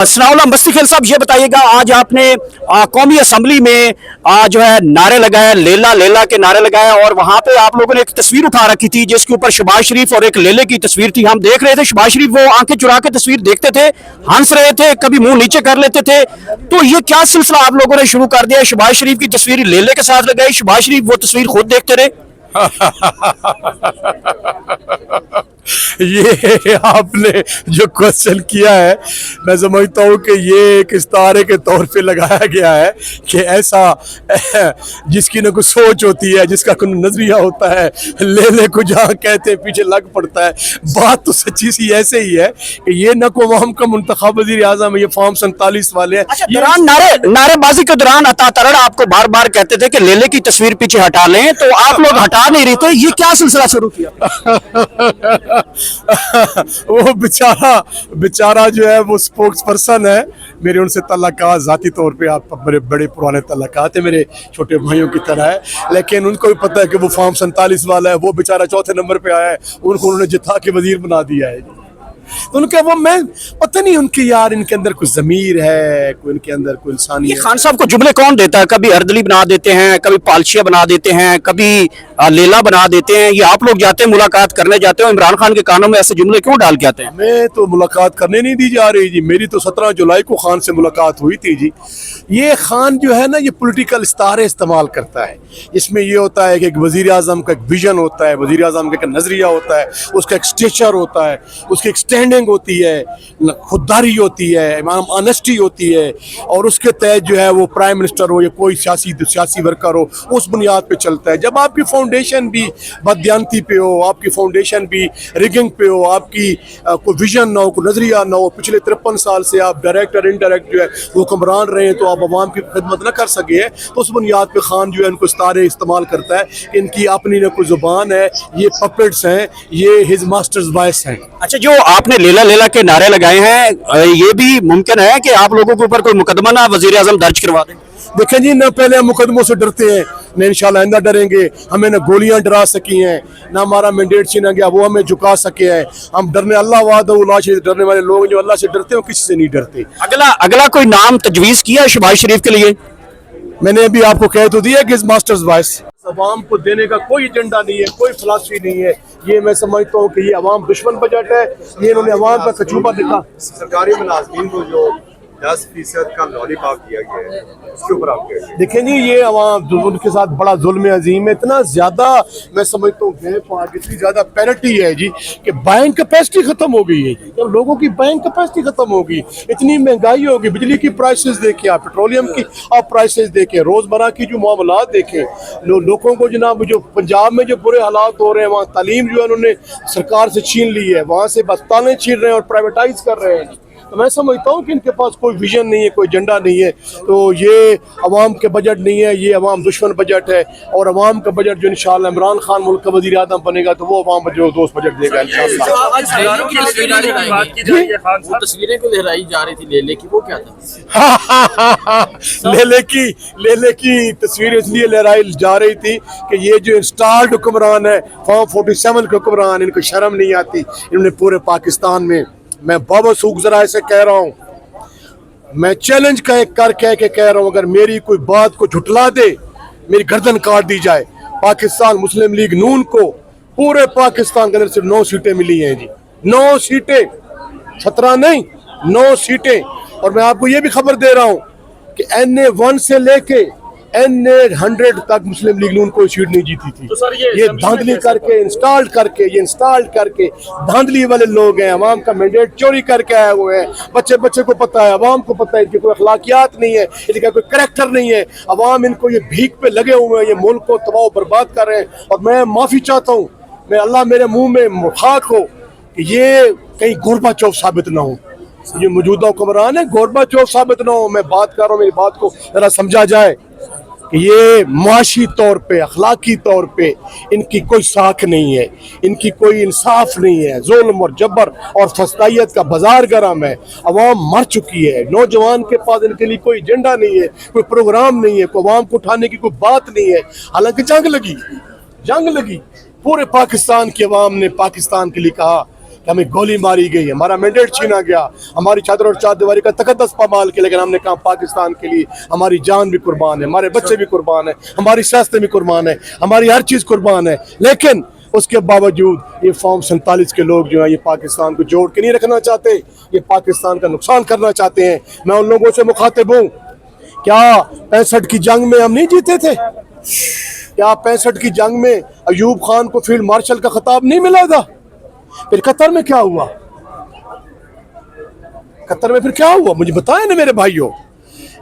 सनाउल्लाह मस्ती खेल साहब, ये बताइएगा आज आपने कौमी असम्बली में जो है नारे लगाए, लेला लेला के नारे लगाए, और वहां पे आप लोगों ने एक तस्वीर उठा रखी थी जिसके ऊपर शहबाज शरीफ और एक लेले की तस्वीर थी। हम देख रहे थे शहबाज शरीफ वो आंखें चुरा के तस्वीर देखते थे, हंस रहे थे, कभी मुंह नीचे कर लेते थे। तो ये क्या सिलसिला आप लोगों ने शुरू कर दिया? शहबाज शरीफ की तस्वीर लेले के साथ लगाई, शहबाज शरीफ वो तस्वीर खुद देखते रहे। ये आपने जो क्वेश्चन किया है, मैं समझता हूँ कि ये एक इस्तारे के तौर पे लगाया गया है कि ऐसा जिसकी न कुछ सोच होती है, जिसका कोई नजरिया होता है, ले को जहाँ कहते हैं पीछे लग पड़ता है। बात तो सच्ची सी ऐसे ही है कि ये न को अवाम का मुंतखब वज़ीर आज़म है, ये फॉर्म 47 वाले हैं। अच्छा, दौरान नारेबाजी के दौरान अता तरड़ आपको बार बार कहते थे कि लेले की तस्वीर पीछे हटा लें, तो आप लोग हटा नहीं रहे थे। ये क्या सिलसिला शुरू किया? वो बेचारा जो है वो स्पोक्स पर्सन है। मेरे उनसे तल्लुकात ज़ाती तौर पे आप बड़े बड़े पुराने तल्लुकात है, मेरे छोटे भाइयों की तरह है, लेकिन उनको भी पता है कि वो फॉर्म 47 वाला है। वो बेचारा चौथे नंबर पे आया है, उनको उन्होंने जिता के वजीर बना दिया है। तो उनके वो मैं पता नहीं उनके यार इनके अंदर कुछ ज़मीर है, कोई इनके अंदर कोई इंसानी। खान साहब को जुमले कौन देता है? कभी अर्दली बना देते हैं, कभी पालशिया बना देते हैं, कभी लेला बना देते हैं। ये आप लोग जाते हैं, मुलाकात करने जाते हो, इमरान खान के कानों में ऐसे जुमले क्यों डाल के आते हैं? मैं तो मुलाकात करने नहीं दी जा रही जी, मेरी तो 17 जुलाई को खान से मुलाकात हुई थी जी। ये खान जो है ना, ये पॉलिटिकल इस्तारे इस्तेमाल करता है। इसमें ये होता है कि एक वज़ीर आज़म का एक विजन होता है, वज़ीर आज़म का एक नज़रिया होता है, उसका एक स्टेचर होता है, उसकी एक स्टैंडिंग होती है, खुददारी होती है, ऑनेस्टी होती है, और उसके तहत जो है वो प्राइम मिनिस्टर हो या कोई सियासी वर्कर हो, उस बुनियाद पे चलता है। जब आपकी फाउंडेशन भी बददियानती पे हो, आपकी फाउंडेशन भी रिगिंग पे हो, आपकी कोई विजन ना हो, कोई नज़रिया ना हो, पिछले 53 साल से आप डायरेक्ट और इनडायरेक्ट जो है हुक्मरान रहे हैं, तो आप अवाम की खिदमत न कर सके हैं, तो उस बुनियाद पे खान जो है उनको इस्तारे इस्तेमाल करता है। इनकी अपनी न कोई ज़ुबान है, ये पपेट्स हैं, ये हिज मास्टर्स वॉइस हैं। अच्छा, जो आपने लेला लेला के नारे लगाए हैं, ये भी मुमकिन है कि आप लोगों के ऊपर कोई मुकदमा ना वज़ीर आज़म दर्ज करवा दें? देखें जी, न पहले हम मुकदमों से डरते हैं, न इंशाल्लाह आइंदा डरेंगे। हमें न गोलियां डरा सकी हैं, न हमारा मैंडेट छीना गया, वो हमें झुका सके हैं। हम डरने अल्लाह वादा से डरने वाले लोग जो अल्लाह से डरते हैं, किसी से नहीं डरते। अगला कोई नाम तजवीज़ किया है शहबाज शरीफ के लिए? मैंने अभी आपको कह तो दिया कि इस मास्टर्स वॉइस अवाम को देने का कोई एजेंडा नहीं है, कोई फिलॉसफी नहीं है। ये मैं समझता हूँ कि ये अवाम दुश्मन बजट है, ये इन्होंने अवाम का कचूबा दिखा। सरकारी मुलाजमीन को जो 10% का लॉलीपॉप दिया गया है, उसके ऊपर आप क्या देखें जी, ये अवाम उनके साथ बड़ा जुल्म अजीम है। इतना ज़्यादा मैं समझता हूँ गैप आ गई, इतनी ज़्यादा पैरिटी है जी कि बाइंग कैपेसिटी ख़त्म हो गई है जी। जब लोगों की बाइंग कैपेसिटी ख़त्म होगी, इतनी महंगाई होगी, बिजली की प्राइसेस देखें आप, पेट्रोलियम की आप प्राइसेस देखें, रोज़मर्रा की जो मामलात देखें, लोगों को जनाब जो पंजाब में जो बुरे हालात हो रहे हैं, वहाँ तालीम जो है उन्होंने सरकार से छीन ली है, वहाँ से बस ताने छीन रहे हैं और प्राइवेटाइज कर रहे हैं। तो मैं समझता हूँ कि इनके पास कोई विजन नहीं है, कोई एजेंडा नहीं है। तो ये अवाम के बजट नहीं है, ये अवाम दुश्मन बजट है। और अवाम का बजट जो इंशाल्लाह इमरान खान मुल्क का वज़ीर आज़म बनेगा, तो वो अवाम जो दोस्त बजट देगा इंशाल्लाह। तस्वीरें को लहराई जा रही थी लेले की, वो क्या था? लेले की तस्वीर इसलिए लहराई जा रही थी कि ये जो इंस्टॉल्ड हुक्मरान है, फॉर्म 47 के हुक्मरान, इनको शर्म नहीं आती। इन्होंने पूरे पाकिस्तान में, मैं बाबा सूख जरा से कह रहा हूँ, मैं चैलेंज कह के कह रहा हूँ, अगर मेरी कोई बात को झुटला दे, मेरी गर्दन काट दी जाए। पाकिस्तान मुस्लिम लीग नून को पूरे पाकिस्तान के अंदर सिर्फ 9 सीटें मिली हैं जी, 9 सीटें, 17 नहीं, 9 सीटें। और मैं आपको ये भी खबर दे रहा हूँ कि NA1 से लेके NA100 तक मुस्लिम लीग नून कोई सीट नहीं जीती थी। तो ये धांधली करके इंस्टॉल करके धांधली वाले लोग हैं, अवाम का मैंडेट चोरी करके आए हुए हैं। बच्चे को पता है, अवाम को पता है, इनकी कोई अखलाकियात नहीं है, इनका कोई करैक्टर नहीं है। अवाम इनको ये भीख पे लगे हुए हैं, ये मुल्क को तबाह बर्बाद कर रहे हैं। और मैं माफ़ी चाहता हूँ, मैं अल्लाह मेरे मुँह में खाक हो कि ये कहीं गोरबाचोव साबित ना हो। ये मौजूदा हुक्मरान है, गोरबाचोव साबित ना हो। मैं बात कर रहा हूँ, मेरी बात को जरा समझा जाए कि ये मुआशी तौर पे, अखलाकी तौर पे इनकी कोई साख नहीं है, इनकी कोई इंसाफ नहीं है। जुल्म और जबर और फस्तायत का बाजार गरम है, अवाम मर चुकी है। नौजवान के पास इनके लिए कोई एजेंडा नहीं है, कोई प्रोग्राम नहीं है, कोई अवाम को उठाने की कोई बात नहीं है। हालांकि जंग लगी, पूरे पाकिस्तान की अवाम ने पाकिस्तान के लिए कहा कि हमें गोली मारी गई, हमारा मैंडेट छीना गया, हमारी चादर और चारदीवारी का तकद्दस पामाल किया, लेकिन हमने कहा पाकिस्तान के लिए हमारी जान भी कुर्बान है, हमारे बच्चे भी कुर्बान है, हमारी सियासतें भी कुर्बान है, हमारी हर चीज़ कुर्बान है। लेकिन उसके बावजूद ये फॉर्म 47 के लोग जो हैं ये पाकिस्तान को जोड़ के नहीं रखना चाहते, ये पाकिस्तान का नुकसान करना चाहते हैं। मैं उन लोगों से मुखातिब हूँ, क्या 65 की जंग में हम नहीं जीते थे? क्या 65 की जंग में अयूब खान को फील्ड मार्शल का खिताब नहीं मिला था? फिर कतर में क्या हुआ? कतर में फिर क्या हुआ मुझे बताएं ना मेरे भाइयों।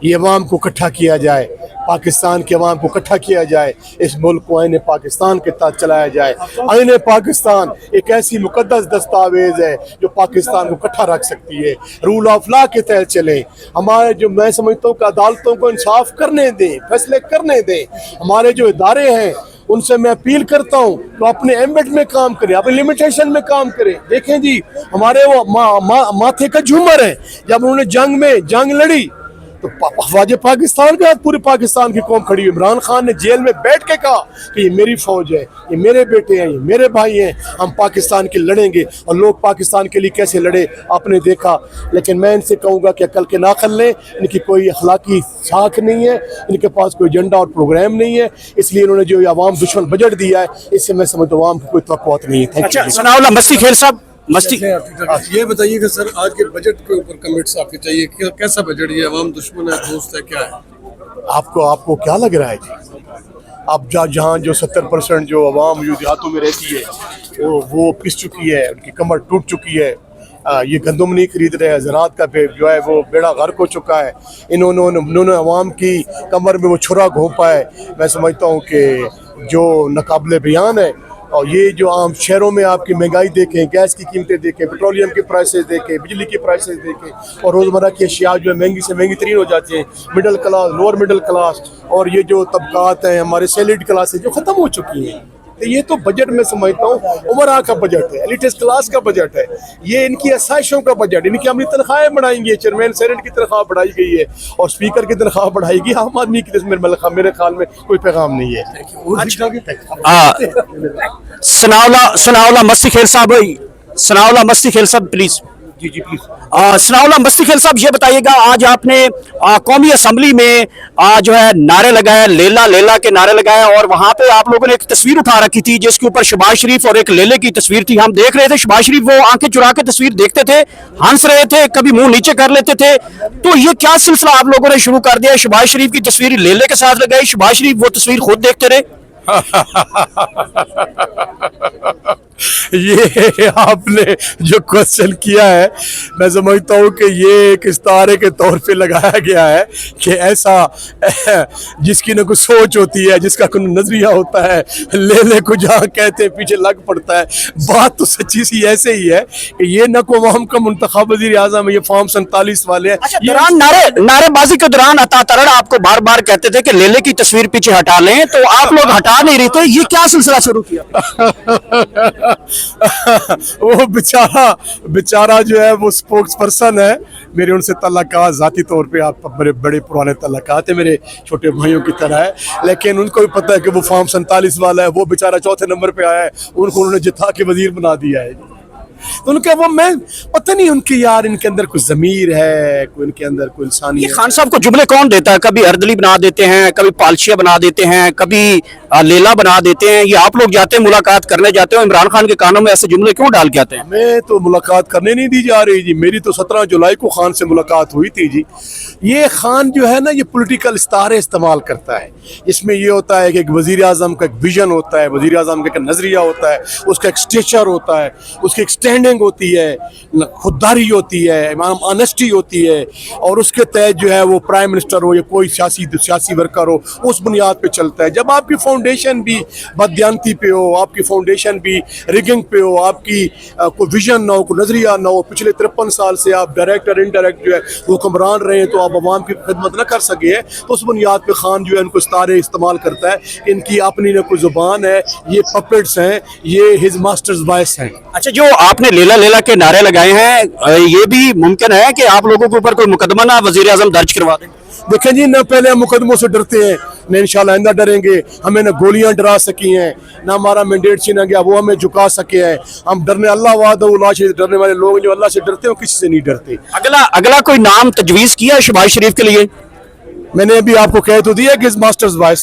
ये अवाम को इकट्ठा किया जाए, पाकिस्तान के अवाम को इकट्ठा किया जाए, इस मुल्क को आईने पाकिस्तान के तहत चलाया जाए। आईने पाकिस्तान एक ऐसी मुकद्दस दस्तावेज है जो पाकिस्तान को इकट्ठा रख सकती है, रूल ऑफ लॉ के तहत चले। हमारे जो मैं समझता हूँ कि अदालतों को इंसाफ करने दें, फैसले करने दें। हमारे जो इदारे हैं उनसे मैं अपील करता हूँ तो अपने एम्बेड में काम करें, अपने लिमिटेशन में काम करें। देखें जी, हमारे वो माथे का झूमर है, जब उन्होंने जंग लड़ी तो अफवाज पाकिस्तान के साथ पूरे पाकिस्तान की कौम खड़ी हुई। इमरान खान ने जेल में बैठ के कहा कि ये मेरी फौज है, ये मेरे बेटे हैं, ये मेरे भाई हैं, हम पाकिस्तान के लड़ेंगे। और लोग पाकिस्तान के लिए कैसे लड़े आपने देखा। लेकिन मैं इनसे कहूँगा कि अकल के नाखल लें, इनकी कोई अखलाकी साख नहीं है, इनके पास कोई एजेंडा और प्रोग्राम नहीं है, इसलिए इन्होंने जो अवाम दुश्मन बजट दिया है इससे मैं समझता हूँ अवाम की कोई तवक्कुआत नहीं है। अच्छा सनाउल्लाह मस्ती खेल साहब, मस्ती ये बताइए कि सर आज के बजट के ऊपर कमेंट्स आपके चाहिए कि कैसा बजट, ये अवाम दुश्मन है, दोस्त है, क्या है? आपको क्या लग रहा है जी? अब जहाँ जो 70% जो अवाम जो देहातों में रहती है वो पिस चुकी है, उनकी कमर टूट चुकी है। ये गंदम नहीं खरीद रहे हैं, ज़राअत का जो है वो बेड़ा गर्क हो चुका है। इन्होंने अवाम की कमर में वो छुरा घोंपा है। मैं समझता हूँ कि जो नाकाबिले बयान है। और ये जो आम शहरों में आपकी महंगाई देखें, गैस की कीमतें देखें, पेट्रोलियम की प्राइसेस देखें, बिजली की प्राइसेस देखें, और रोज़मर्रा की अशिया जो है महंगी से महंगी तरीन हो जाती हैं। Middle class, lower middle class और ये जो तबकात हैं हमारे सैलरीड क्लासेस जो ख़त्म हो चुकी हैं। तो ये तो बजट में समझता हूँ उमरा का बजट है, एलिटिस्ट क्लास का बजट है, ये इनकी आसाइशों का बजट, इनकी अपनी तनख्वाहें बढ़ाएंगे। चेयरमैन सेनेट की तनख्वाह बढ़ाई गई है और स्पीकर की तनख्वाह बढ़ाएगी। आम आदमी की मेरे ख्याल में कोई पैगाम नहीं है। सनाउल्लाह मस्ती खेल साहब, सनाउल्लाह मस्ती खेल साहब प्लीज। Ji please. सनाउल्लाह मस्ती खेल साहब, ये बताइएगा आज आपने कौमी असम्बली में जो है नारे लगाए, लेला लेला के नारे लगाए, और वहां पे आप लोगों ने एक तस्वीर उठा रखी थी जिसके ऊपर शहबाज शरीफ और एक लेले की तस्वीर थी। हम देख रहे थे शहबाज शरीफ वो आंखें चुरा के तस्वीर देखते थे, हंस रहे थे, कभी मुंह नीचे कर लेते थे। तो ये क्या सिलसिला आप लोगों ने शुरू कर दिया? शहबाज शरीफ की तस्वीर लेले के साथ लगाई, शहबाज शरीफ वो तस्वीर खुद देखते रहे। ये आपने जो क्वेश्चन किया है मैं समझता हूँ कि ये एक इस्तारे के तौर पे लगाया गया है कि ऐसा जिसकी न कुछ सोच होती है, जिसका कोई नजरिया होता है, ले को जहाँ कहते हैं पीछे लग पड़ता है। बात तो सच्ची सी ऐसे ही है कि ये न को अवाम का मुंतखब वज़ीर आज़म है, ये फॉर्म 47 वाले हैं। अच्छा, दौरान नारेबाजी के दौरान अता तरड़ आपको बार बार कहते थे कि लेले की तस्वीर पीछे हटा लें, तो आप लोग हटा नहीं रहे थे। ये क्या सिलसिला शुरू किया? वो बेचारा जो है वो स्पोक्स पर्सन है। मेरे उनसे तल्लुकात ज़ाती तौर पे आप बड़े बड़े पुराने तल्लुकात है, मेरे छोटे भाइयों की तरह है। लेकिन उनको भी पता है कि वो फॉर्म 47 वाला है, वो बेचारा चौथे नंबर पे आया है, उनको उन्होंने जिता के वजीर बना दिया है। तो उनका वो मैं पता नहीं उनके यार इनके अंदर कुछ ज़मीर है, कोई इनके अंदर कोई इंसानी। ये खान साहब को जुमले कौन देता है? कभी अर्दली बना देते हैं, कभी पालशिया बना देते हैं, कभी लेला बना देते हैं। ये आप लोग जाते हैं मुलाकात करने जाते हो, इमरान खान के कानों में ऐसे जुमले क्यों डाल के आते हैं? मैं तो मुलाकात करने नहीं दी जा रही जी, मेरी तो 17 जुलाई को खान से मुलाकात हुई थी जी। ये खान जो है ना ये पॉलिटिकल इस्तारे इस्तेमाल करता है। इसमें ये होता है कि एक वज़ीर आज़म का एक विजन होता है, वज़ीर आज़म का एक नज़रिया होता है, उसका एक स्टेचर होता है, उसकी एक स्टैंडिंग होती है, खुददारी होती है, ऑनेस्टी होती है, और उसके तहत जो है वो प्राइम मिनिस्टर हो या कोई सियासी वर्कर हो उस बुनियाद पे चलता है। जब आपकी फाउंडेशन भी बददियानती पे हो, आपकी फाउंडेशन भी रिगिंग पे हो, आपकी कोई विजन ना हो, कोई नज़रिया ना हो, पिछले 53 साल से आप डायरेक्ट और इनडायरेक्ट जो है हुक्मरान रहे हैं, तो आप अवाम की खिदमत न कर सके हैं, तो उस बुनियाद पे खान जो है इनको इस्तारे इस्तेमाल करता है। इनकी अपनी न कोई ज़ुबान है, ये पपेट्स हैं, ये हिज मास्टर्स वॉइस हैं। अच्छा, जो आपने लेला लेला के नारे लगाए हैं, ये भी मुमकिन है कि आप लोगों के ऊपर कोई मुकदमा ना वज़ीर आज़म दर्ज करवा दें? देखें जी, न पहले हम मुकदमों से डरते हैं, न इंशाल्लाह आइंदा डरेंगे। हमें न गोलियां डरा सकी हैं, न हमारा मैंडेट छीना गया वो हमें झुका सके हैं। हम डरने अल्लाह वादा से डरने वाले लोग जो अल्लाह से डरते हो किसी से नहीं डरते। अगला कोई नाम तजवीज़ किया है शहबाज शरीफ के लिए? मैंने अभी आपको कह तो दिया कि मास्टर्स वॉइस